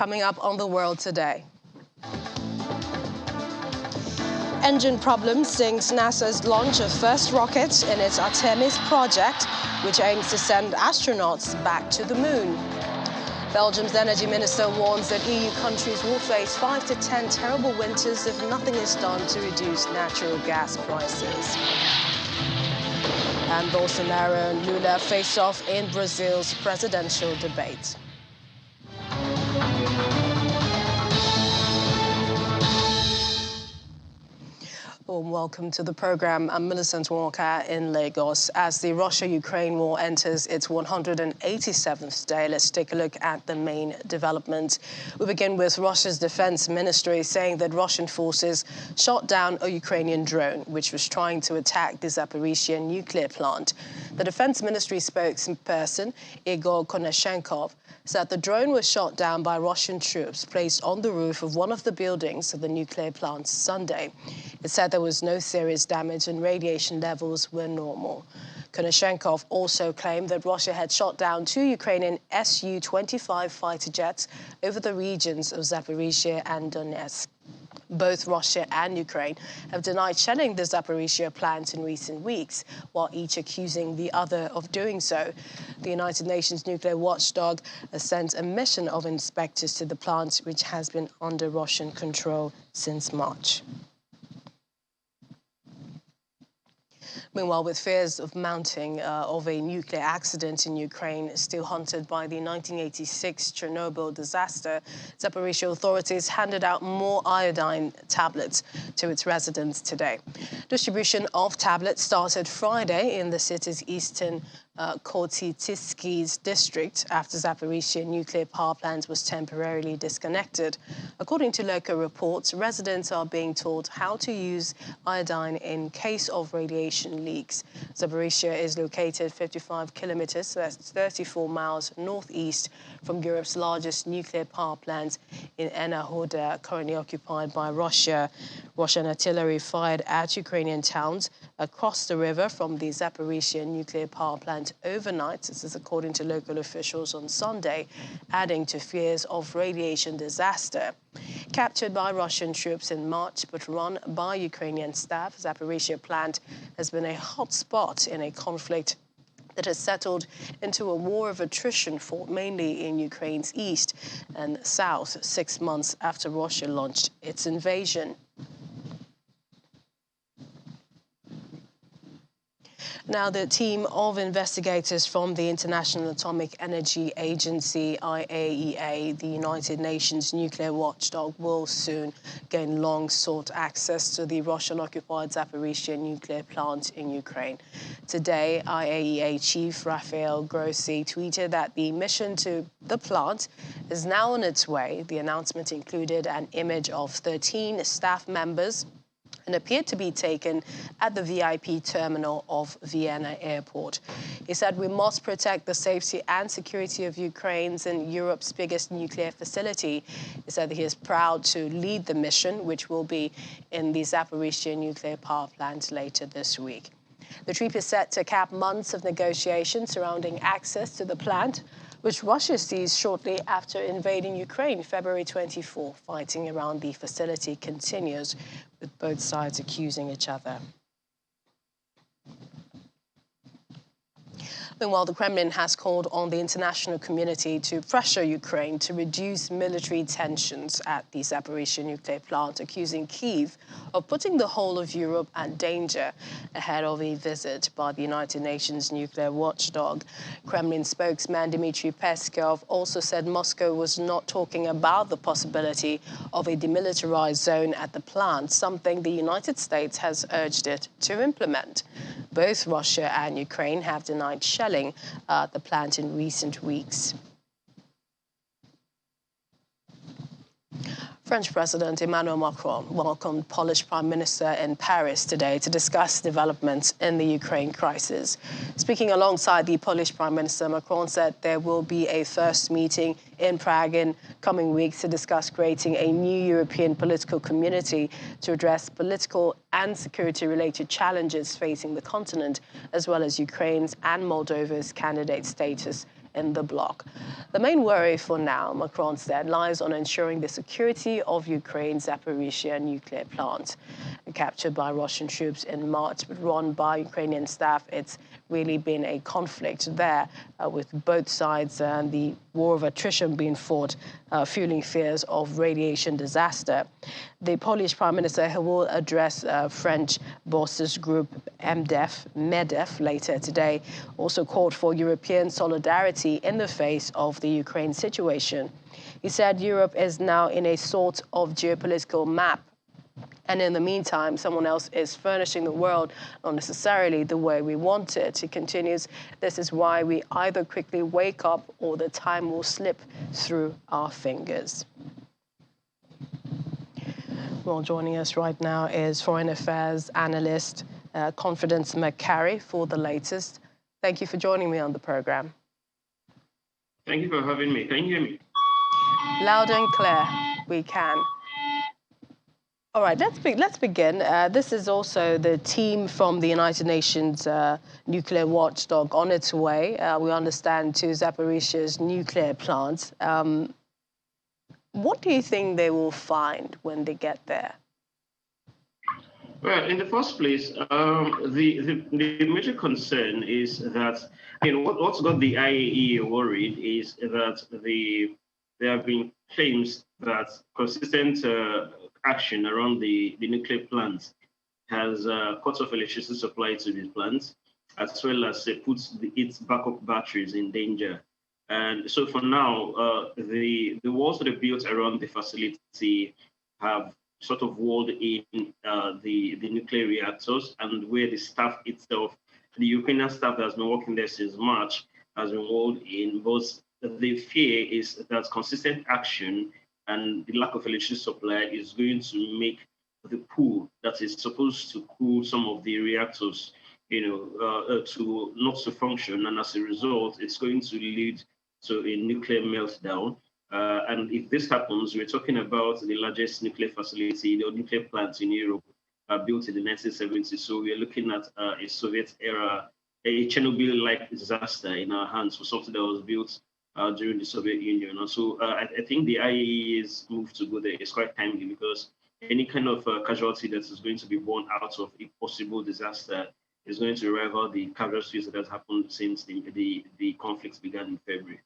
coming up on The World Today. Engine problem sinks NASA's launch of first rocket in its Artemis project, which aims to send astronauts back to the moon. Belgium's energy minister warns that EU countries will face 5 to 10 terrible winters if nothing is done to reduce natural gas prices. And Bolsonaro and Lula face off in Brazil's presidential debate. Welcome to the program. I'm Millicent Walker in Lagos. As the Russia-Ukraine war enters its 187th day, let's take a look at the main development. We begin with Russia's defense ministry saying that Russian forces shot down a Ukrainian drone which was trying to attack the Zaporizhzhia nuclear plant. The defense ministry spokesperson, Igor Konashenkov, said the drone was shot down by Russian troops placed on the roof of one of the buildings of the nuclear plant Sunday. It said there was no serious damage and radiation levels were normal. Konashenkov also claimed that Russia had shot down 2 Ukrainian Su-25 fighter jets over the regions of Zaporizhzhia and Donetsk. Both Russia and Ukraine have denied shelling the Zaporizhzhia plant in recent weeks, while each accusing the other of doing so. The United Nations nuclear watchdog has sent a mission of inspectors to the plant, which has been under Russian control since March. Meanwhile, with fears of mounting of a nuclear accident in Ukraine still haunted by the 1986 Chernobyl disaster, Zaporizhzhia authorities handed out more iodine tablets to its residents today. Distribution of tablets started Friday in the city's eastern Kortitsky district after Zaporizhzhia nuclear power plant was temporarily disconnected. According to local reports, residents are being taught how to use iodine in case of radiation leaks. Zaporizhzhia is located 55 kilometers, so that's 34 miles northeast from Europe's largest nuclear power plant in Enerhoda, currently occupied by Russia. Russian artillery fired at Ukrainian towns across the river from the Zaporizhzhia nuclear power plant overnight. This is according to local officials on Sunday, adding to fears of radiation disaster. Captured by Russian troops in March but run by Ukrainian staff, Zaporizhzhia plant has been a hot spot in a conflict that has settled into a war of attrition fought mainly in Ukraine's east and south 6 months after Russia launched its invasion. Now, the team of investigators from the International Atomic Energy Agency, IAEA, the United Nations nuclear watchdog, will soon gain long-sought access to the Russian-occupied Zaporizhzhia nuclear plant in Ukraine. Today, IAEA Chief Rafael Grossi tweeted that the mission to the plant is now on its way. The announcement included an image of 13 staff members and appeared to be taken at the VIP terminal of Vienna Airport. He said, "We must protect the safety and security of Ukraine's and Europe's biggest nuclear facility." He said that he is proud to lead the mission, which will be in the Zaporizhzhia nuclear power plant later this week. The trip is set to cap months of negotiations surrounding access to the plant, which Russia seized shortly after invading Ukraine February 24. Fighting around the facility continues, with both sides accusing each other. Meanwhile, the Kremlin has called on the international community to pressure Ukraine to reduce military tensions at the Zaporizhzhia nuclear plant, accusing Kyiv of putting the whole of Europe at danger ahead of a visit by the United Nations nuclear watchdog. Kremlin spokesman Dmitry Peskov also said Moscow was not talking about the possibility of a demilitarized zone at the plant, something the United States has urged it to implement. Both Russia and Ukraine have denied shelling the plant in recent weeks. French President Emmanuel Macron welcomed Polish Prime Minister in Paris today to discuss developments in the Ukraine crisis. Speaking alongside the Polish Prime Minister, Macron said there will be a first meeting in Prague in coming weeks to discuss creating a new European political community to address political and security-related challenges facing the continent, as well as Ukraine's and Moldova's candidate status in the bloc. The main worry for now, Macron said, lies on ensuring the security of Ukraine's Zaporizhzhia nuclear plant. Captured by Russian troops in March, but run by Ukrainian staff, it's really been a conflict there, with both sides and the war of attrition being fought, fueling fears of radiation disaster. The Polish Prime Minister, who will address French bosses group MEDEF later today, also called for European solidarity in the face of the Ukraine situation. He said Europe is now in a sort of geopolitical map, and in the meantime, someone else is furnishing the world, not necessarily the way we want it. He continues, this is why we either quickly wake up or the time will slip through our fingers. Well, joining us right now is Foreign Affairs analyst Confidence McCarry for the latest. Thank you for joining me on the program. Thank you for having me. Can you hear me? Loud and clear, we can. All right, let's begin. This is also the team from the United Nations nuclear watchdog on its way, we understand, to Zaporizhzhia's nuclear plant. What do you think they will find when they get there? Well, in the first place, the major concern is that, what's got the IAEA worried is that there have been claims that consistent action around the nuclear plants has cut off electricity supply to these plants, as well as puts its backup batteries in danger. And so for now, the walls that are built around the facility have sort of walled in the nuclear reactors, and where the staff itself, the Ukrainian staff that has been working there since March, has been walled in. But the fear is that consistent action and the lack of electricity supply is going to make the pool that is supposed to cool some of the reactors, to not to function, and as a result, it's going to lead to a nuclear meltdown. And if this happens, we're talking about the largest nuclear facility, the nuclear plant in Europe, built in the 1970s. So we're looking at a Soviet era, a Chernobyl-like disaster in our hands for something that was built during the Soviet Union. And so I think the IAEA's move to go there is quite timely, because any kind of casualty that is going to be born out of a possible disaster is going to rival the casualties that has happened since the conflicts began in February.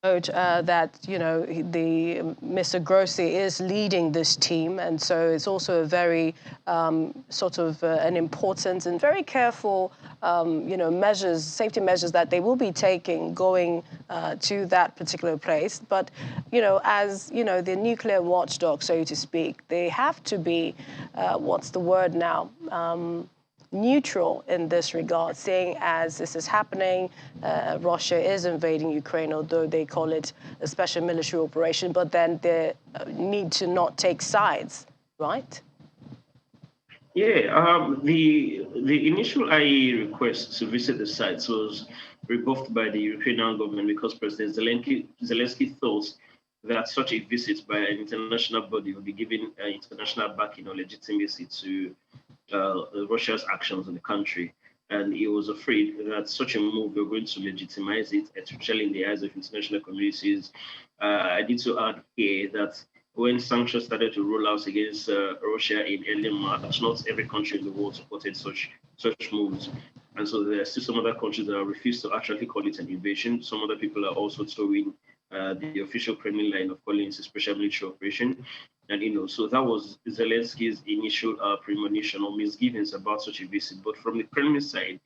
That the Mr. Grossi is leading this team, and so it's also a very an important and very careful safety measures that they will be taking going to that particular place. But as the nuclear watchdog, so to speak, they have to be what's the word now? Neutral in this regard, seeing as this is happening. Russia is invading Ukraine, although they call it a special military operation, but then they need to not take sides, right? Yeah, the initial IAEA request to visit the sites was rebuffed by the Ukrainian government, because President Zelensky thought that such a visit by an international body would be giving international backing or legitimacy to Russia's actions in the country. And he was afraid that such a move were going to legitimize it, especially in the eyes of international communities. I need to add here that when sanctions started to roll out against Russia in early March, not every country in the world supported such moves. And so there are still some other countries that have refused to actually call it an invasion. Some other people are also towing the official Kremlin line of calling it a special military operation. And, so that was Zelensky's initial premonition or misgivings about such a visit. But from the Kremlin side,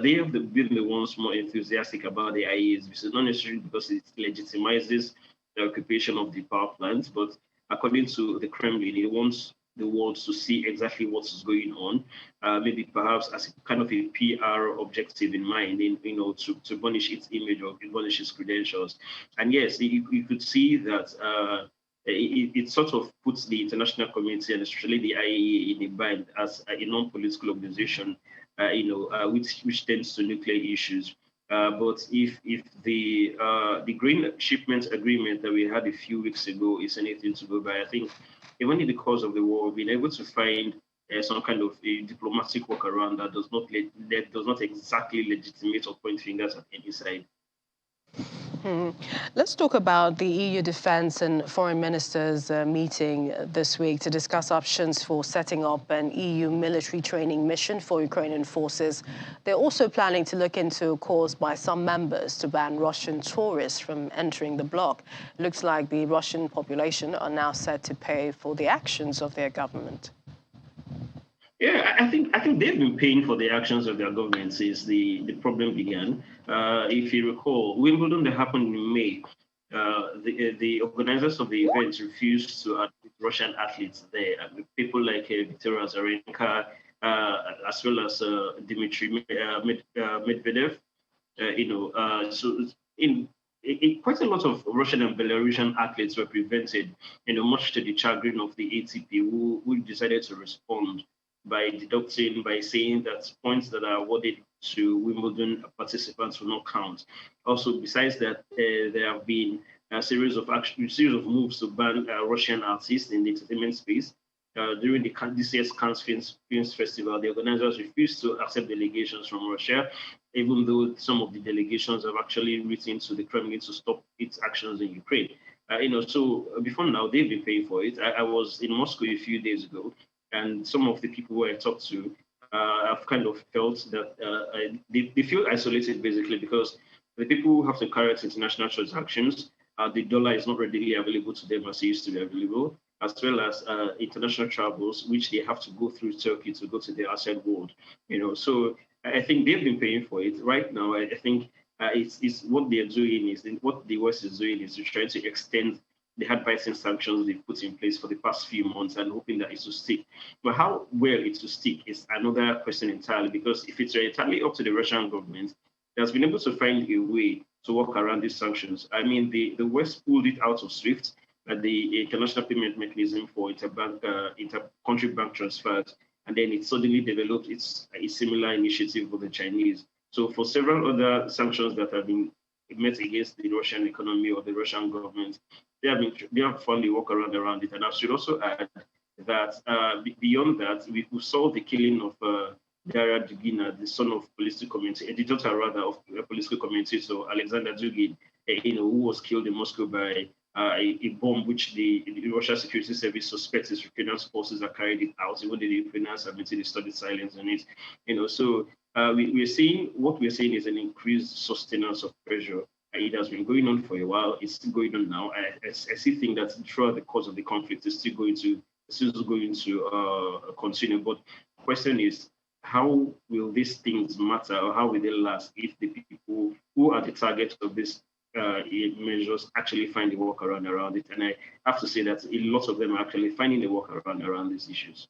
they have been the ones more enthusiastic about the IAEA's visit, not necessarily because it legitimizes the occupation of the power plants, but according to the Kremlin, it wants the world to see exactly what is going on, maybe perhaps as a kind of a PR objective in mind, to burnish its image or burnish its credentials. And yes, you could see that it sort of puts the international community, and especially the IAEA, in a bind as a non-political organization, which tends to nuclear issues. But if the green shipment agreement that we had a few weeks ago is anything to go by, I think even in the course of the war, we've been able to find some kind of a diplomatic workaround that does not exactly legitimate or point fingers at any side. Let's talk about the EU defense and foreign ministers meeting this week to discuss options for setting up an EU military training mission for Ukrainian forces. They're also planning to look into calls by some members to ban Russian tourists from entering the bloc. Looks like the Russian population are now set to pay for the actions of their government. Yeah, I think they've been paying for the actions of their government since the problem began. If you recall, Wimbledon that happened in May, the organizers of the event refused to admit Russian athletes there. People like Victoria Azarenka, as well as Dmitry Medvedev. Quite a lot of Russian and Belarusian athletes were prevented, much to the chagrin of the ATP, who decided to respond by saying that points that are awarded to Wimbledon participants will not count. Also, besides that, there have been a series of moves to ban Russian artists in the entertainment space. During this year's Cannes Films Festival, the organizers refused to accept delegations from Russia, even though some of the delegations have actually written to the Kremlin to stop its actions in Ukraine. So before now, they've been paying for it. I was in Moscow a few days ago, and some of the people who I talked to have kind of felt that they feel isolated, basically, because the people who have to carry out international transactions, the dollar is not readily available to them as it used to be available, as well as international travels, which they have to go through Turkey to go to the outside world. So I think they've been paying for it. Right now, I think it's what they're doing is what the West is doing is to try to extend the hard-biting sanctions they've put in place for the past few months and hoping that it will stick. But how well it will stick is another question entirely, because if it's entirely up to the Russian government, it has been able to find a way to work around these sanctions. I mean, the West pulled it out of SWIFT, the international payment mechanism for inter-country bank transfers, and then it suddenly developed a similar initiative with the Chinese. So for several other sanctions that have been met against the Russian economy or the Russian government, they have found a workaround around it. And I should also add that beyond that, we saw the killing of Daria Dugina, the son of the daughter rather of a political commentator, Alexander Dugin, who was killed in Moscow by a bomb which the Russian security service suspects its Ukrainian forces have carried it out, even though the Ukrainians have maintained a studied silence on it. So we're seeing is an increased sustenance of pressure. It has been going on for a while. It's still going on now. I still think that throughout the course of the conflict, it's still going to continue. But the question is, how will these things matter, or how will they last if the people who are the target of these measures actually find a workaround around it? And I have to say that a lot of them are actually finding a workaround around these issues.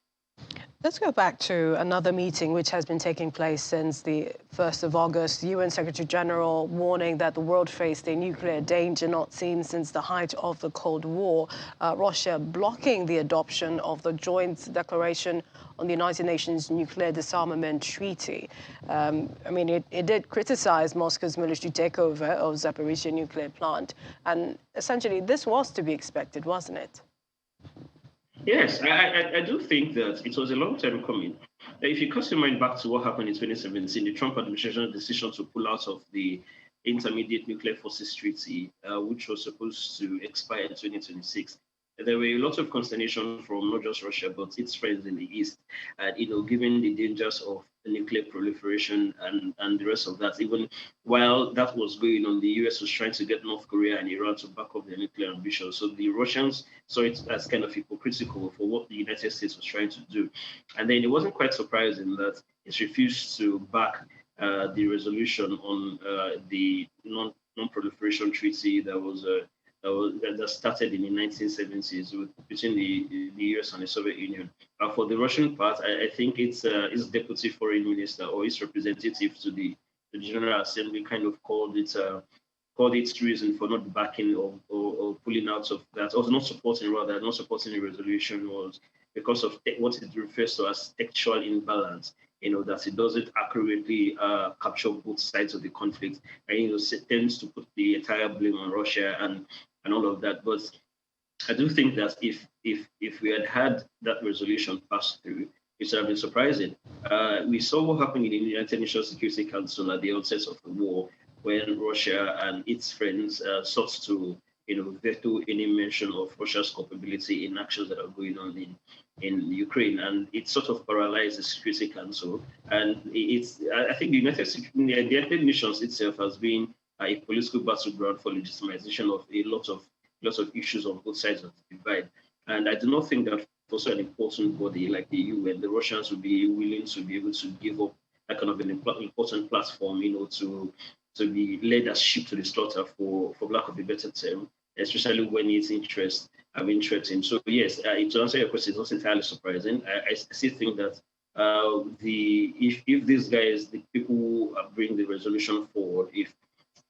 Let's go back to another meeting which has been taking place since the 1st of August. The UN Secretary General warning that the world faced a nuclear danger not seen since the height of the Cold War. Russia blocking the adoption of the joint declaration on the United Nations Nuclear Disarmament Treaty. It did criticize Moscow's military takeover of Zaporizhzhia nuclear plant. And essentially, this was to be expected, wasn't it? Yes, I do think that it was a long time coming. If you cast your mind back to what happened in 2017, the Trump administration's decision to pull out of the Intermediate Nuclear Forces Treaty, which was supposed to expire in 2026, there were a lot of consternation from not just Russia, but its friends in the East, given the dangers of nuclear proliferation and the rest of that. Even while that was going on, the US was trying to get North Korea and Iran to back up their nuclear ambition. So the Russians saw it as kind of hypocritical for what the United States was trying to do. And then it wasn't quite surprising that it refused to back the resolution on the non-proliferation treaty that started in the 1970s between the US and the Soviet Union. For the Russian part, I think its deputy foreign minister or its representative to the General Assembly kind of called its reason for not backing or pulling out of that, or not supporting the resolution was because of what it refers to as textual imbalance. That it doesn't accurately capture both sides of the conflict, and it tends to put the entire blame on Russia and all of that. But I do think that if we had that resolution passed through, it should have been surprising. We saw what happened in the United Nations Security Council at the onset of the war, when Russia and its friends sought to, veto any mention of Russia's culpability in actions that are going on in Ukraine, and it sort of paralyzed the Security Council. And I think the United Nations itself has been a political battleground for legitimization of lots of issues on both sides of the divide. And I do not think that for such an important body like the UN, the Russians would be willing to be able to give up that kind of an important platform, to be led as sheep to the slaughter, for lack of a better term, especially when its interests have been threatened. So yes, to answer your question, it's not entirely surprising. I still think that if these guys, the people who bring the resolution forward, if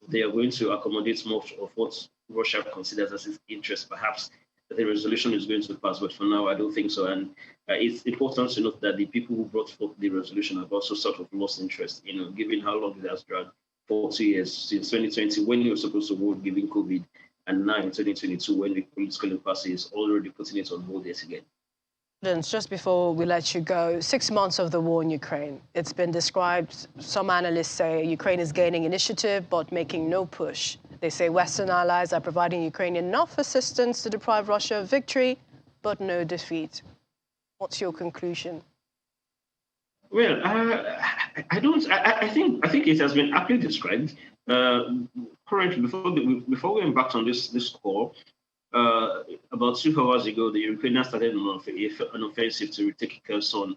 they are going to accommodate most of what Russia considers as its interest, perhaps the resolution is going to pass. But for now, I don't think so. And it's important to note that the people who brought forth the resolution have also sort of lost interest, given how long it has dragged. 40 years since 2020, when you were supposed to hold given COVID, and now in 2022, when the political impasse is already putting it on hold yet again. Just before we let you go, 6 months of the war in Ukraine. It's been described, some analysts say Ukraine is gaining initiative but making no push. They say Western allies are providing Ukraine enough assistance to deprive Russia of victory, but no defeat. What's your conclusion? Well, I think it has been aptly described. Currently, before going back on this call, about 2 hours ago, the Ukrainians started an offensive to retake Kherson,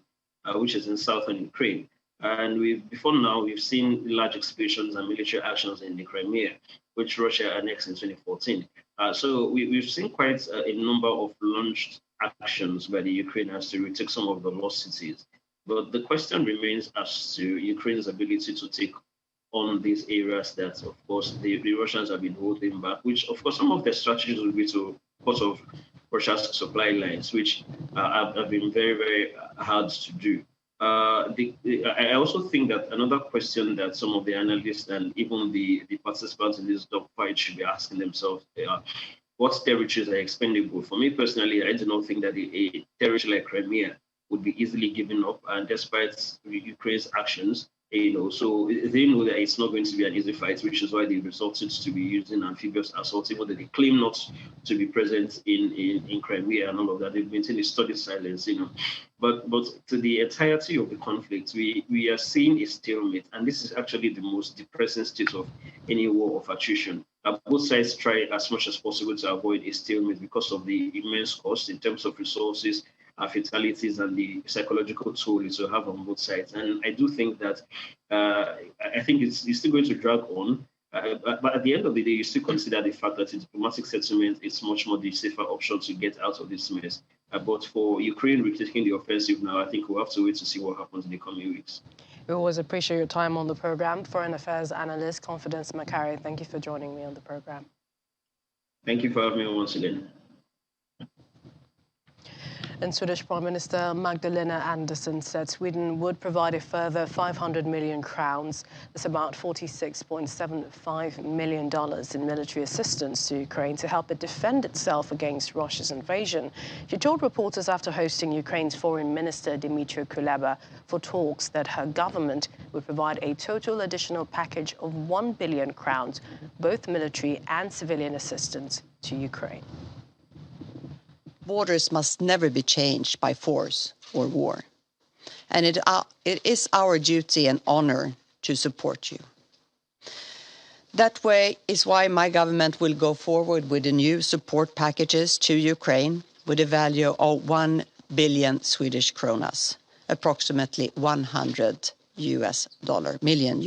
which is in southern Ukraine. And before now, we've seen large explosions and military actions in the Crimea, which Russia annexed in 2014. So we've seen quite a number of launched actions by the Ukrainians to retake some of the lost cities. But the question remains as to Ukraine's ability to take on these areas that, of course, the Russians have been holding back, which, of course, some of their strategies will be to cut off Russia's supply lines, which have been very, very hard to do. I also think that another question that some of the analysts and even the participants in this dogfight should be asking themselves are, what territories are expendable? For me personally, I do not think that a territory like Crimea would be easily given up, and despite Ukraine's actions, so they know that it's not going to be an easy fight, which is why they resorted to be using amphibious assault, even though they claim not to be present in Crimea and all of that. They've maintained a studied silence, But to the entirety of the conflict, we are seeing a stalemate, and this is actually the most depressing state of any war of attrition. Both sides try as much as possible to avoid a stalemate because of the immense cost in terms of resources, fatalities, and the psychological toll it will have on both sides. And I do think that I think it's still going to drag on. But at the end of the day, you still consider the fact that a diplomatic settlement is much more the safer option to get out of this mess. But for Ukraine retaking the offensive now, I think we'll have to wait to see what happens in the coming weeks. We always appreciate your time on the program. Foreign Affairs Analyst Confidence Makari, thank you for joining me on the program. Thank you for having me once again. And Swedish Prime Minister Magdalena Andersson said Sweden would provide a further 500 million crowns, that's about $46.75 million in military assistance to Ukraine to help it defend itself against Russia's invasion. She told reporters after hosting Ukraine's Foreign Minister Dmytro Kuleba for talks that her government would provide a total additional package of 1 billion crowns, both military and civilian assistance to Ukraine. Borders must never be changed by force or war. And it is our duty and honor to support you. That way is why my government will go forward with the new support packages to Ukraine with a value of 1 billion Swedish kronas, approximately $100 million.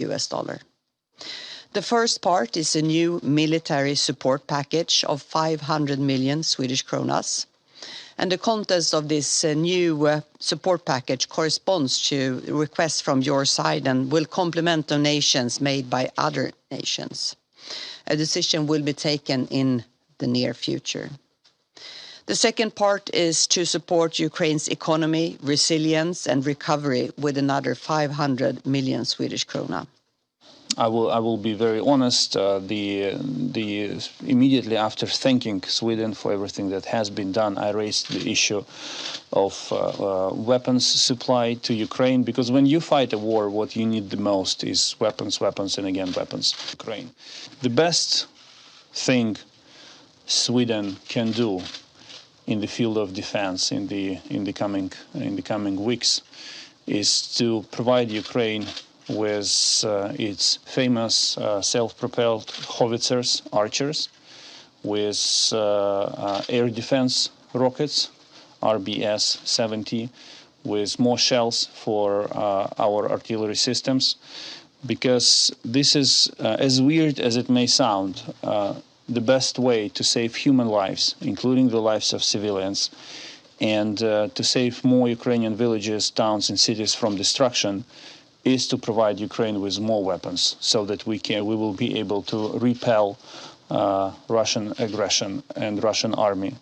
The first part is a new military support package of 500 million Swedish kronas. And the contents of this new support package corresponds to requests from your side and will complement donations made by other nations. A decision will be taken in the near future. The second part is to support Ukraine's economy, resilience and recovery with another 500 million Swedish krona. I will be very honest. Immediately after thanking Sweden for everything that has been done, I raised the issue of weapons supply to Ukraine, because when you fight a war, what you need the most is weapons, weapons, and again weapons. Ukraine. The best thing Sweden can do in the field of defense in the coming weeks is to provide Ukraine with its famous self-propelled howitzers, archers, with air defense rockets, RBS-70, with more shells for our artillery systems, because this is, as weird as it may sound, the best way to save human lives, including the lives of civilians, and to save more Ukrainian villages, towns, and cities from destruction, is to provide Ukraine with more weapons, so that we will be able to repel Russian aggression and Russian army.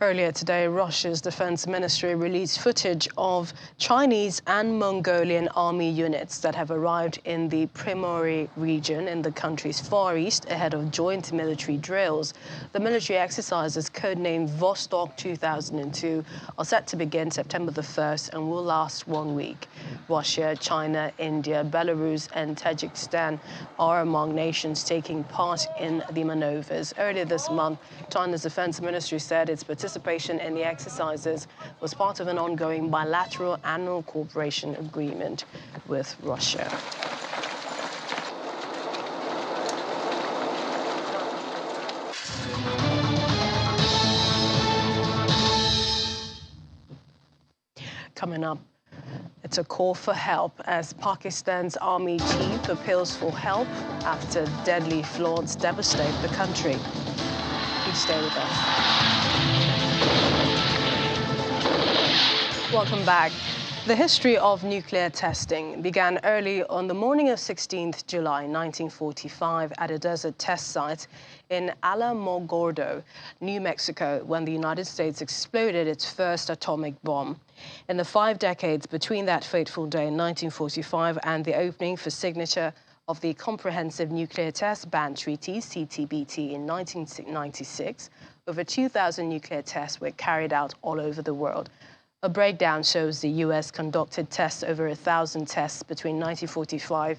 Earlier today, Russia's defense ministry released footage of Chinese and Mongolian army units that have arrived in the Primorye region in the country's far east ahead of joint military drills. The military exercises, codenamed Vostok 2002, are set to begin September the 1st and will last 1 week. Russia, China, India, Belarus, and Tajikistan are among nations taking part in the maneuvers. Earlier this month, China's defense ministry said its participation in the exercises was part of an ongoing bilateral annual cooperation agreement with Russia. Coming up, it's a call for help as Pakistan's army chief appeals for help after deadly floods devastate the country. Please stay with us. Welcome back. The history of nuclear testing began early on the morning of 16th July 1945 at a desert test site in Alamogordo, New Mexico, when the United States exploded its first atomic bomb. In the 5 decades between that fateful day in 1945 and the opening for signature of the Comprehensive Nuclear Test Ban Treaty, CTBT, in 1996, over 2,000 nuclear tests were carried out all over the world. A breakdown shows the U.S. conducted tests over 1,000 tests between 1945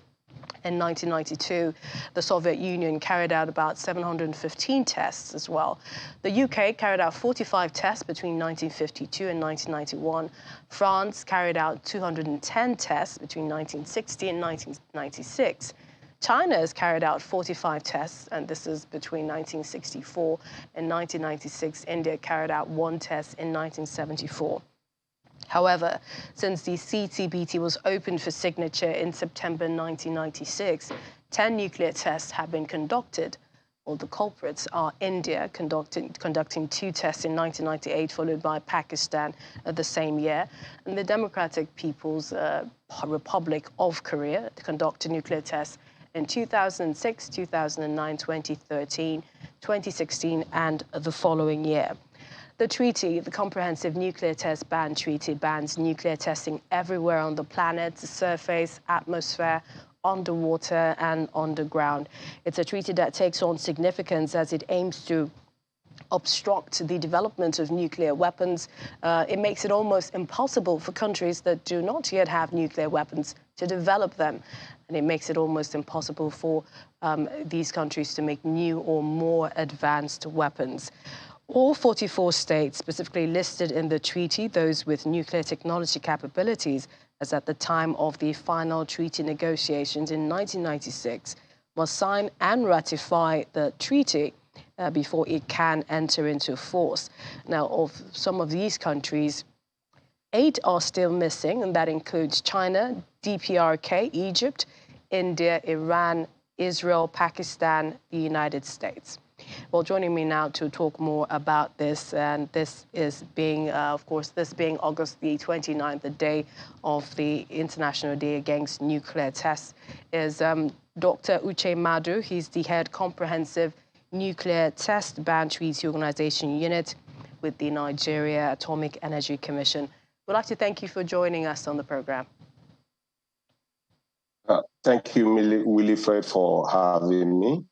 and 1992. The Soviet Union carried out about 715 tests as well. The UK carried out 45 tests between 1952 and 1991. France carried out 210 tests between 1960 and 1996. China has carried out 45 tests, and this is between 1964 and 1996. India carried out 1 test in 1974. However, since the CTBT was opened for signature in September 1996, 10 nuclear tests have been conducted. Well, the culprits are India, conducting 2 tests in 1998, followed by Pakistan the same year, and the Democratic People's Republic of Korea conducted nuclear tests in 2006, 2009, 2013, 2016, and the following year. The treaty, the Comprehensive Nuclear Test Ban Treaty, bans nuclear testing everywhere on the planet, the surface, atmosphere, underwater, and underground. It's a treaty that takes on significance as it aims to obstruct the development of nuclear weapons. It makes it almost impossible for countries that do not yet have nuclear weapons to develop them. And it makes it almost impossible for these countries to make new or more advanced weapons. All 44 states specifically listed in the treaty, those with nuclear technology capabilities, as at the time of the final treaty negotiations in 1996, must sign and ratify the treaty before it can enter into force. Now, of some of these countries, 8 are still missing, and that includes China, DPRK, Egypt, India, Iran, Israel, Pakistan, the United States. Well, joining me now to talk more about this, and this is being, of course, this being August the 29th, the day of the International Day Against Nuclear Tests, is Dr. Uche Madu. He's the head Comprehensive Nuclear Test Ban Treaty Organization Unit with the Nigeria Atomic Energy Commission. We'd like to thank you for joining us on the program. Thank you, Wilfred, for having me.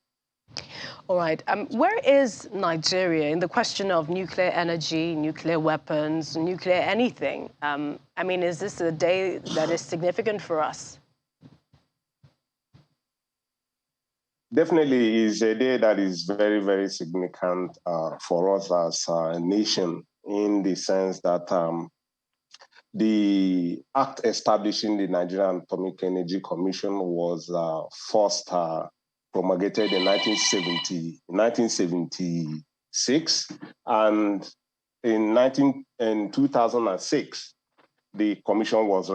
All right. Where is Nigeria in the question of nuclear energy, nuclear weapons, nuclear anything? I mean, is this a day that is significant for us? Definitely is a day that is very, very significant for us as a nation, in the sense that the act establishing the Nigerian Atomic Energy Commission was first promulgated in 1976, and in 2006, the commission was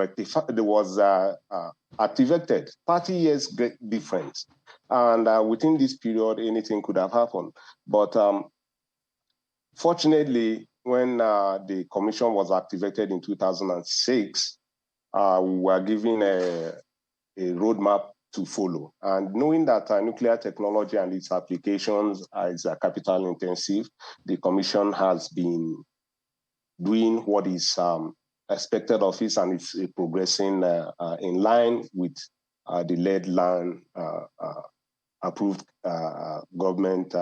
activated. 30 years great difference, and within this period, anything could have happened. But fortunately, when the commission was activated in 2006, we were given a roadmap to follow. And knowing that nuclear technology and its applications is capital intensive, the commission has been doing what is expected of it, and it's progressing in line with the lead line approved government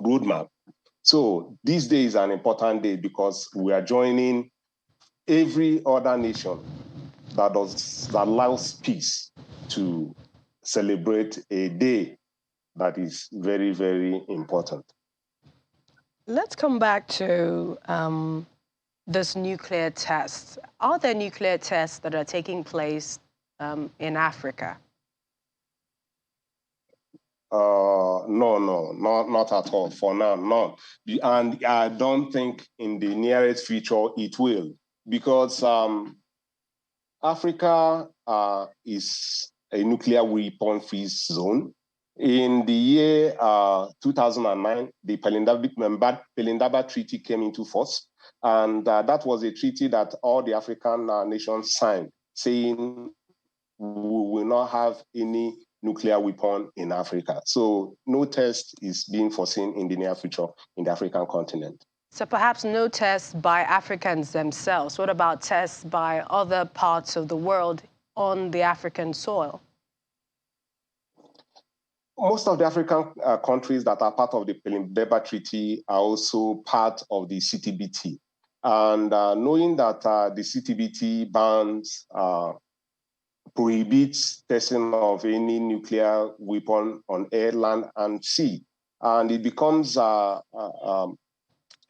roadmap. So this day is an important day because we are joining every other nation that allows peace to celebrate a day that is very, very important. Let's come back to this nuclear test. Are there nuclear tests that are taking place in Africa? No, not at all. For now, not. And I don't think in the nearest future it will, because Africa is a nuclear weapon-free zone. In the year 2009, the Pelindaba Treaty came into force, and that was a treaty that all the African nations signed, saying we will not have any nuclear weapon in Africa. So no test is being foreseen in the near future in the African continent. So perhaps no tests by Africans themselves. What about tests by other parts of the world on the African soil? Most of the African countries that are part of the Pelindaba Treaty are also part of the CTBT. And knowing that the CTBT bans prohibits testing of any nuclear weapon on air, land, and sea. And it becomes an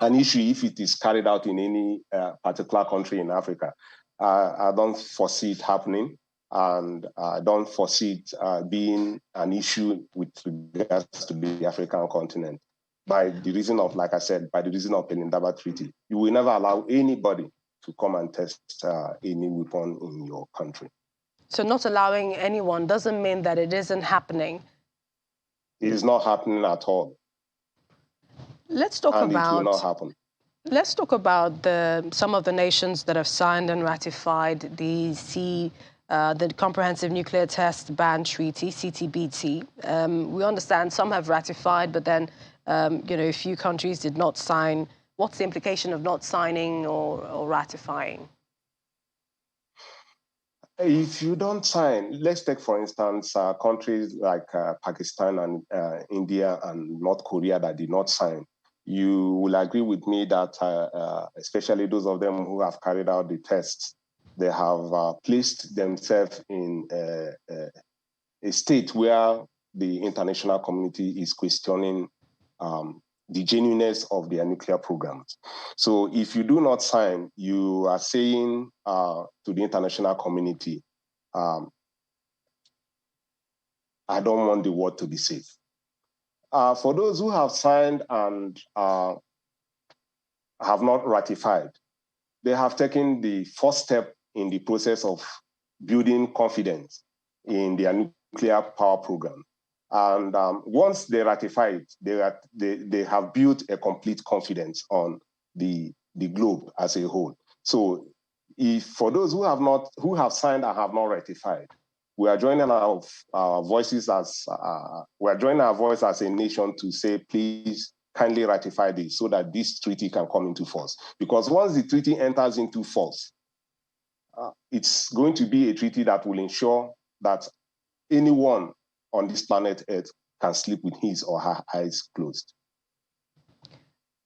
issue if it is carried out in any particular country in Africa. I don't foresee it happening, and I don't foresee it being an issue with regards to the African continent. By the reason of, like I said, by the reason of the Pelindaba Treaty, you will never allow anybody to come and test any weapon in your country. So not allowing anyone doesn't mean that it isn't happening. It is not happening at all. Let's talk and about. It will not happen. Let's talk about some of the nations that have signed and ratified the Comprehensive Nuclear Test Ban Treaty, CTBT. We understand some have ratified, but then a few countries did not sign. What's the implication of not signing or ratifying? If you don't sign, let's take, for instance, countries like Pakistan and India and North Korea that did not sign. You will agree with me that, especially those of them who have carried out the tests, they have placed themselves in a state where the international community is questioning the genuineness of their nuclear programs. So if you do not sign, you are saying to the international community, I don't want the world to be safe. For those who have signed and have not ratified, they have taken the first step in the process of building confidence in their nuclear power program. And once they ratify it, they have built a complete confidence on the globe as a whole. So, if for those who have signed and have not ratified, we are joining our voices as a nation to say, please kindly ratify this so that this treaty can come into force. Because once the treaty enters into force, it's going to be a treaty that will ensure that anyone on this planet Earth can sleep with his or her eyes closed.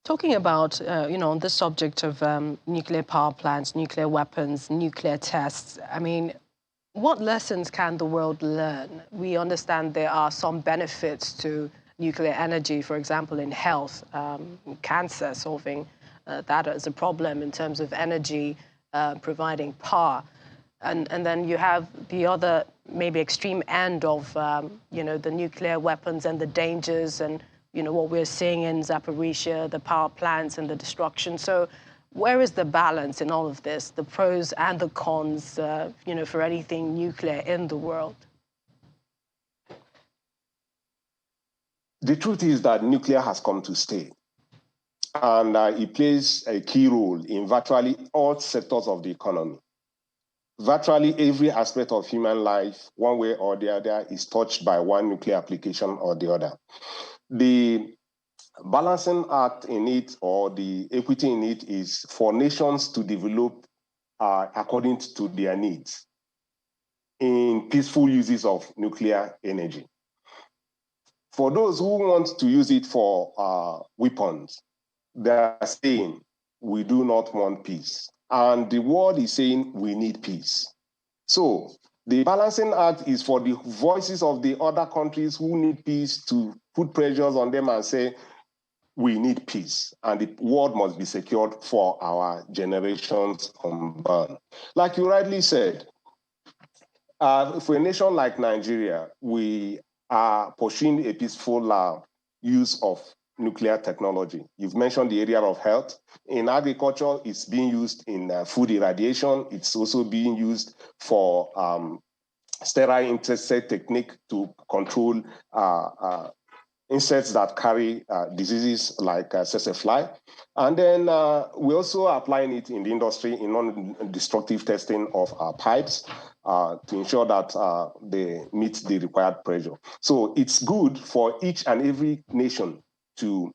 Talking about, on the subject of nuclear power plants, nuclear weapons, nuclear tests, I mean, what lessons can the world learn? We understand there are some benefits to nuclear energy, for example, in health, cancer, solving that as a problem in terms of energy, providing power. And then you have the other, maybe extreme end of, the nuclear weapons and the dangers and, what we're seeing in Zaporizhzhia, the power plants and the destruction. So where is the balance in all of this, the pros and the cons, for anything nuclear in the world? The truth is that nuclear has come to stay. And it plays a key role in virtually all sectors of the economy. Virtually every aspect of human life, one way or the other, is touched by one nuclear application or the other. The balancing act in it, or the equity in it, is for nations to develop according to their needs in peaceful uses of nuclear energy. For those who want to use it for weapons, they are saying, we do not want peace. And the world is saying, we need peace. So the balancing act is for the voices of the other countries who need peace to put pressures on them and say, we need peace, and the world must be secured for our generations unborn. Like you rightly said, for a nation like Nigeria, we are pursuing a peaceful use of nuclear technology. You've mentioned the area of health. In agriculture, it's being used in food irradiation. It's also being used for sterile insect technique to control insects that carry diseases like fly. And then we're also applying it in the industry in non-destructive testing of pipes to ensure that they meet the required pressure. So it's good for each and every nation to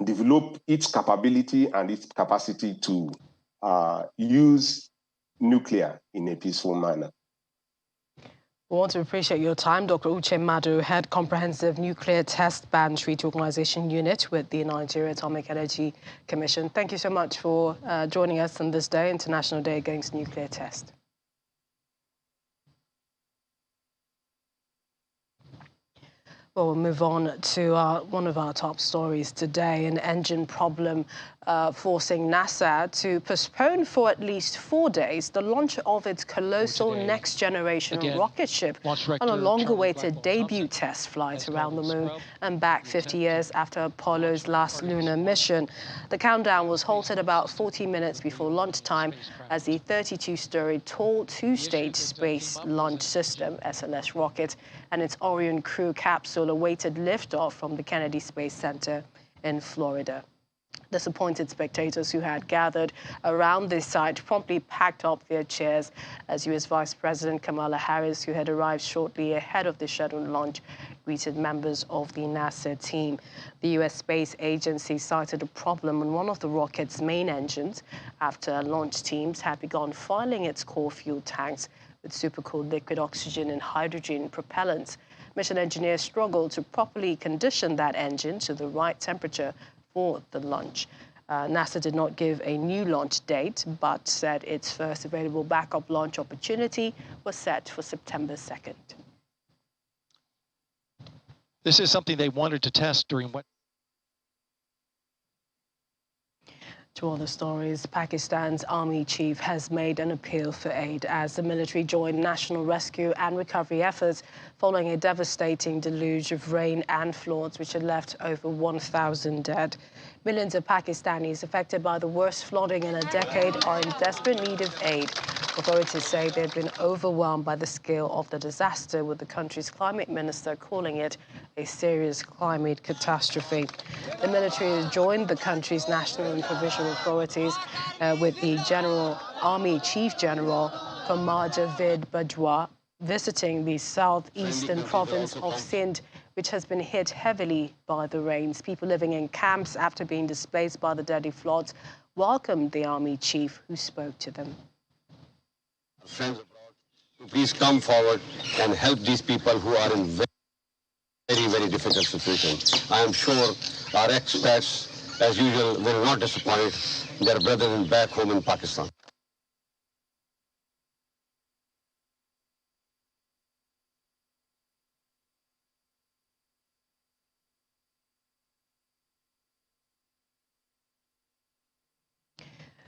develop its capability and its capacity to use nuclear in a peaceful manner. We want to appreciate your time, Dr. Uche Madu, Head Comprehensive Nuclear Test Ban Treaty Organization Unit with the Nigeria Atomic Energy Commission. Thank you so much for joining us on this day, International Day Against Nuclear Test. Well, we'll move on to one of our top stories today, an engine problem forcing NASA to postpone for at least 4 days the launch of its colossal next-generation rocket ship on a long-awaited debut test flight around the moon and back 50 years after Apollo's last lunar mission. The countdown was halted about 40 minutes before lunchtime as the 32-story tall two-stage Space Launch System, SLS rocket, and its Orion crew capsule awaited liftoff from the Kennedy Space Center in Florida. Disappointed spectators who had gathered around this site promptly packed up their chairs as U.S. Vice President Kamala Harris, who had arrived shortly ahead of the scheduled launch, greeted members of the NASA team. The U.S. Space Agency cited a problem on one of the rocket's main engines after launch teams had begun filling its core fuel tanks with supercooled liquid oxygen and hydrogen propellants. Mission engineers struggled to properly condition that engine to the right temperature for the launch. NASA did not give a new launch date, but said its first available backup launch opportunity was set for September 2nd. This is something they wanted to test during what? To other stories, Pakistan's army chief has made an appeal for aid as the military joined national rescue and recovery efforts following a devastating deluge of rain and floods which had left over 1,000 dead. Millions of Pakistanis affected by the worst flooding in a decade are in desperate need of aid. Authorities say they've been overwhelmed by the scale of the disaster, with the country's climate minister calling it a serious climate catastrophe. The military has joined the country's national and provincial authorities with the Army Chief General Qamar Javed Bajwa visiting the southeastern province of Sindh, which has been hit heavily by the rains. People living in camps after being displaced by the deadly floods welcomed the army chief, who spoke to them. Friends abroad, Please come forward and help these people who are in very, very difficult situation. I am sure our expats, as usual, will not disappoint their brethren back home in Pakistan.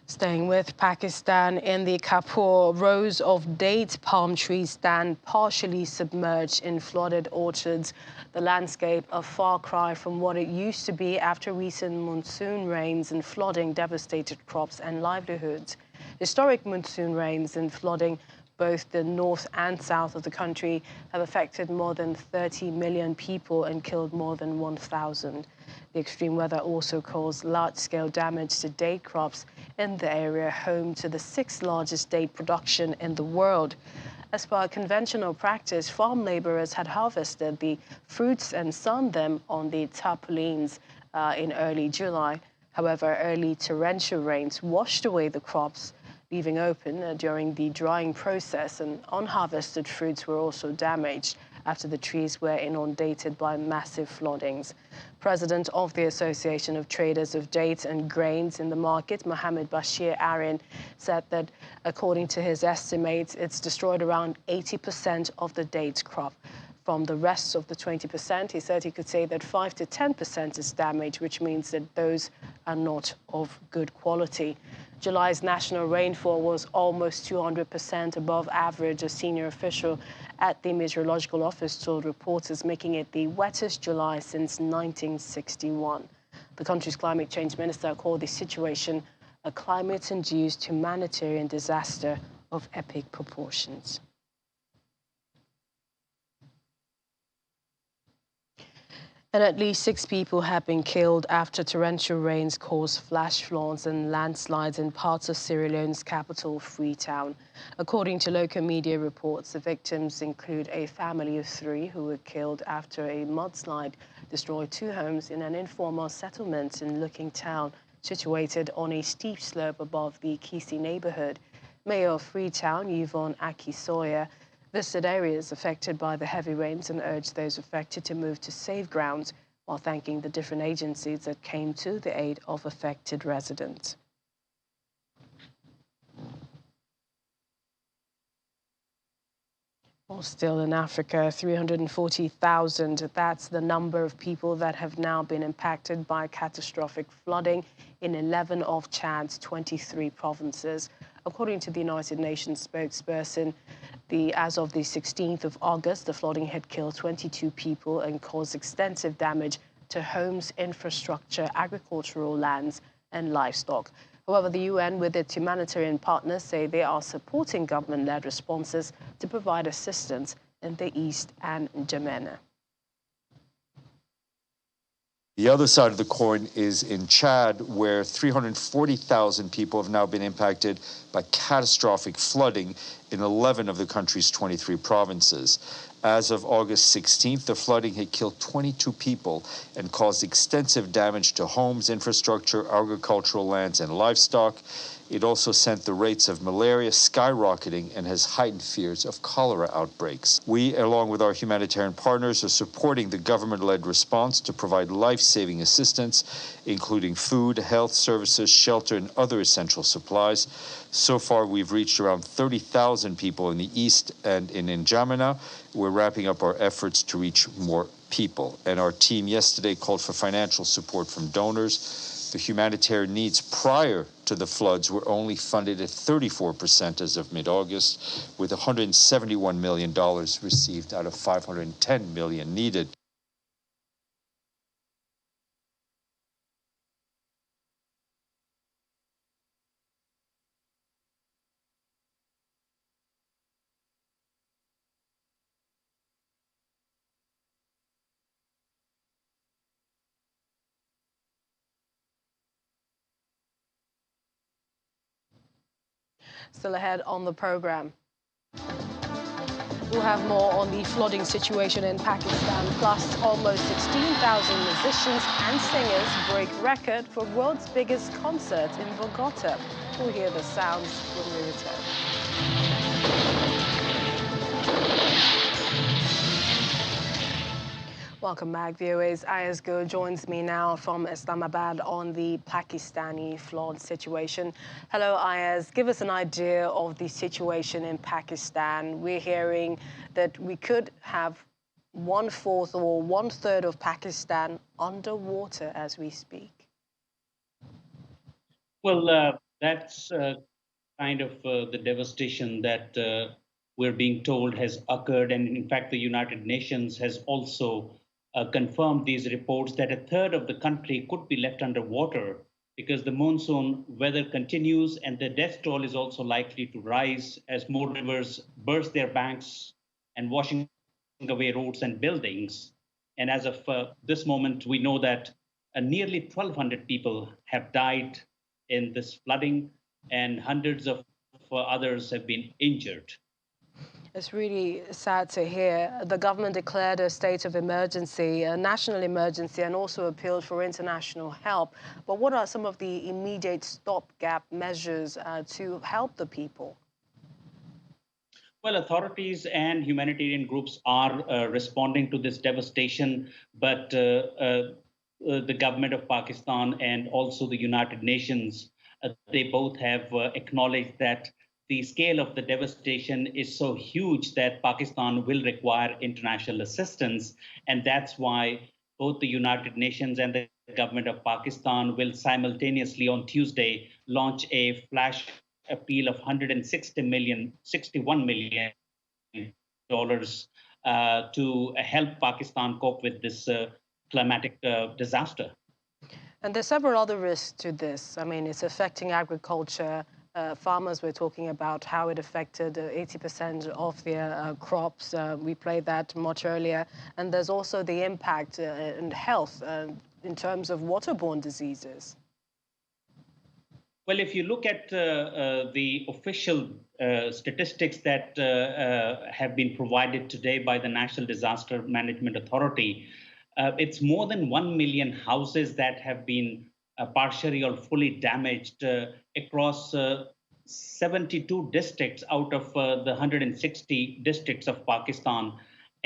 Staying with Pakistan, in the Kapur, rows of date palm trees stand partially submerged in flooded orchards. The landscape a far cry from what it used to be after recent monsoon rains and flooding devastated crops and livelihoods. Historic monsoon rains and flooding both the north and south of the country have affected more than 30 million people and killed more than 1,000. The extreme weather also caused large-scale damage to date crops in the area, home to the 6th largest date production in the world. As per conventional practice, farm laborers had harvested the fruits and sown them on the tarpaulins in early July. However, early torrential rains washed away the crops, leaving open during the drying process, and unharvested fruits were also damaged after the trees were inundated by massive floodings. President of the Association of Traders of Dates and Grains in the Market, Mohammed Bashir Arin, said that according to his estimates, it's destroyed around 80% of the dates crop. From the rest of the 20%, he said he could say that 5 to 10% is damaged, which means that those are not of good quality. July's national rainfall was almost 200% above average, a senior official at the Meteorological Office told reporters, making it the wettest July since 1961. The country's climate change minister called the situation a climate-induced humanitarian disaster of epic proportions. And at least 6 people have been killed after torrential rains caused flash floods and landslides in parts of Sierra Leone's capital, Freetown. According to local media reports, the victims include a family of 3 who were killed after a mudslide destroyed 2 homes in an informal settlement in Looking Town, situated on a steep slope above the Kisi neighborhood. Mayor of Freetown, Yvonne Akisoya, visited areas affected by the heavy rains and urged those affected to move to safe grounds, while thanking the different agencies that came to the aid of affected residents. Well, still in Africa, 340,000, that's the number of people that have now been impacted by catastrophic flooding in 11 of Chad's 23 provinces. According to the United Nations spokesperson, as of the 16th of August, the flooding had killed 22 people and caused extensive damage to homes, infrastructure, agricultural lands, and livestock. However, the UN, with its humanitarian partners, say they are supporting government-led responses to provide assistance in the east and N'Djamena. The other side of the coin is in Chad, where 340,000 people have now been impacted by catastrophic flooding in 11 of the country's 23 provinces. As of August 16th, the flooding had killed 22 people and caused extensive damage to homes, infrastructure, agricultural lands, and livestock. It also sent the rates of malaria skyrocketing and has heightened fears of cholera outbreaks. We, along with our humanitarian partners, are supporting the government-led response to provide life-saving assistance, including food, health services, shelter, and other essential supplies. So far, we've reached around 30,000 people in the east and in N'Djamena. We're wrapping up our efforts to reach more people. And our team yesterday called for financial support from donors. The humanitarian needs prior to the floods were only funded at 34% as of mid-August, with $171 million received out of $510 million needed. Still ahead on the program, we'll have more on the flooding situation in Pakistan, plus almost 16,000 musicians and singers break record for world's biggest concert in Bogota. We'll hear the sounds when we return. Welcome back, viewers. Ayaz Go joins me now from Islamabad on the Pakistani flood situation. Hello, Ayaz. Give us an idea of the situation in Pakistan. We're hearing that we could have 1/4 or 1/3 of Pakistan underwater as we speak. Well, that's kind of the devastation that we're being told has occurred. And in fact, the United Nations has also confirmed these reports that 1/3 of the country could be left underwater because the monsoon weather continues, and the death toll is also likely to rise as more rivers burst their banks and washing away roads and buildings. And as of this moment, we know that nearly 1,200 people have died in this flooding, and hundreds of others have been injured. It's really sad to hear. The government declared a state of emergency, a national emergency, and also appealed for international help. But what are some of the immediate stopgap measures to help the people? Well, authorities and humanitarian groups are responding to this devastation, but the government of Pakistan and also the United Nations, they both have acknowledged that the scale of the devastation is so huge that Pakistan will require international assistance. And that's why both the United Nations and the government of Pakistan will simultaneously on Tuesday launch a flash appeal of $61 million to help Pakistan cope with this climatic disaster. And there's several other risks to this. I mean, it's affecting agriculture. Farmers were talking about how it affected 80% of their crops. We played that much earlier. And there's also the impact in health in terms of waterborne diseases. Well, if you look at the official statistics that have been provided today by the National Disaster Management Authority, it's more than 1 million houses that have been partially or fully damaged across 72 districts out of the 160 districts of Pakistan.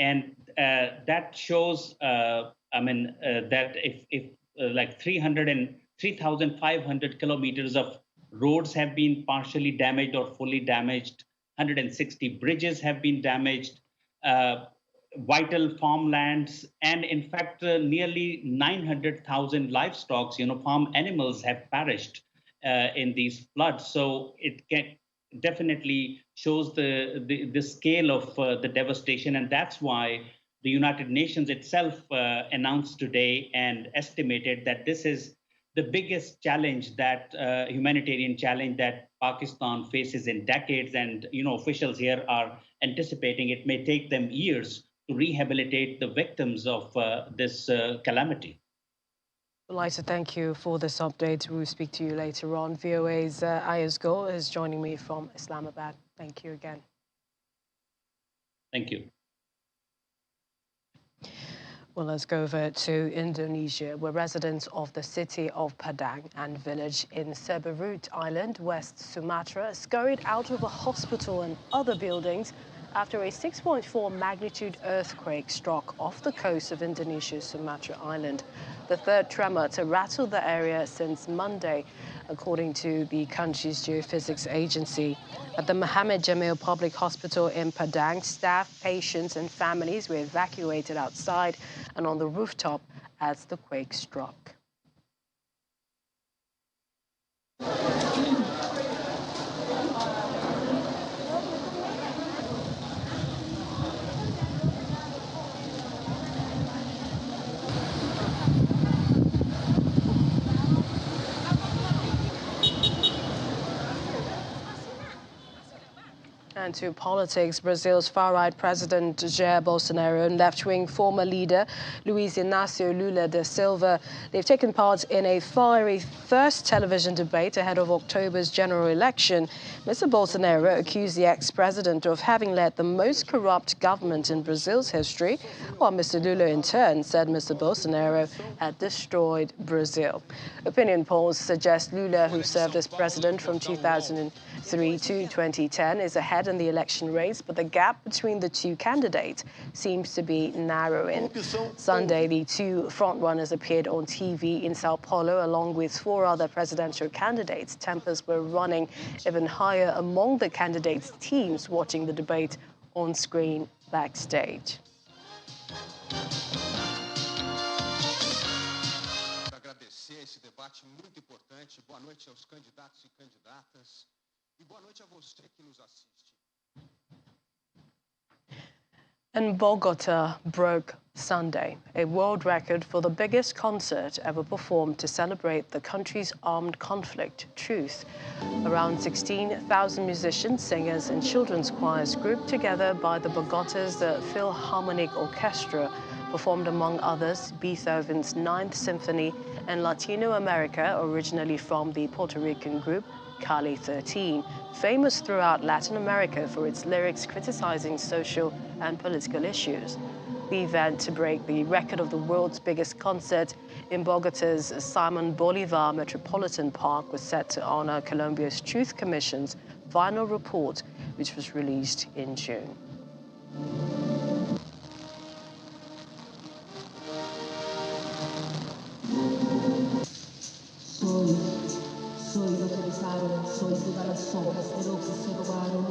And that shows, that if like 3,500 kilometers of roads have been partially damaged or fully damaged, 160 bridges have been damaged, vital farmlands, and in fact, nearly 900,000 livestock, farm animals have perished in these floods. So it definitely shows the scale of the devastation. And that's why the United Nations itself announced today and estimated that this is the biggest challenge, that humanitarian challenge that Pakistan faces in decades. And, officials here are anticipating it may take them years to rehabilitate the victims of this calamity. I'd like to thank you for this update. We'll speak to you later on. VOA's Ayaz Go is joining me from Islamabad. Thank you again. Thank you. Well, let's go over to Indonesia, where residents of the city of Padang and village in Zaporizhzhia Island, West Sumatra, scurried out of a hospital and other buildings after a 6.4 magnitude earthquake struck off the coast of Indonesia's Sumatra Island, the third tremor to rattle the area since Monday, according to the country's geophysics agency. At the Mohammed Jamil Public Hospital in Padang, staff, patients and families were evacuated outside and on the rooftop as the quake struck. And to politics, Brazil's far-right president Jair Bolsonaro and left-wing former leader Luiz Inácio Lula da Silva, they've taken part in a fiery first television debate ahead of October's general election. Mr. Bolsonaro accused the ex-president of having led the most corrupt government in Brazil's history, while Mr. Lula in turn said Mr. Bolsonaro had destroyed Brazil. Opinion polls suggest Lula, who served as president from 2003 to 2010, is ahead in the election race, but the gap between the two candidates seems to be narrowing. Sunday, the two frontrunners appeared on TV in Sao Paulo along with 4 other presidential candidates. Tempers were running even higher among the candidates' teams watching the debate on screen backstage. Agradecer esse debate muito importante. Boa noite aos candidatos e candidatas. E boa noite a você que nos assiste. And Bogota broke Sunday, a world record for the biggest concert ever performed to celebrate the country's armed conflict truth. Around 16,000 musicians, singers and children's choirs grouped together by the Bogota's Philharmonic Orchestra performed, among others, Beethoven's 9th Symphony and Latino America, originally from the Puerto Rican group Cali 13, famous throughout Latin America for its lyrics criticizing social and political issues. The event to break the record of the world's biggest concert in Bogota's Simon Bolivar Metropolitan Park was set to honor Colombia's Truth Commission's final report, which was released in June. Soy lo que besaron, soy todas las sombras de lo que se robaron.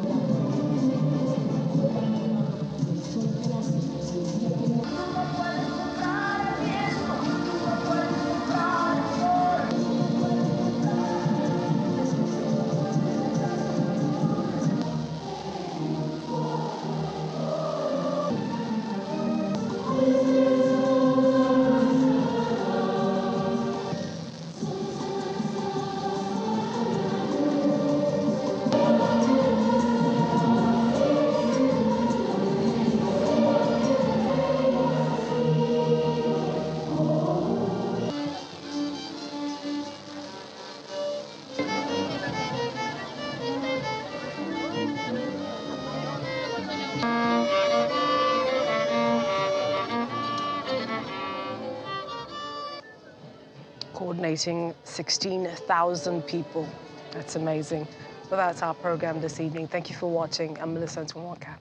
Coordinating 16,000 people. That's amazing. Well, that's our program this evening. Thank you for watching. I'm Melissa Ntumwaka.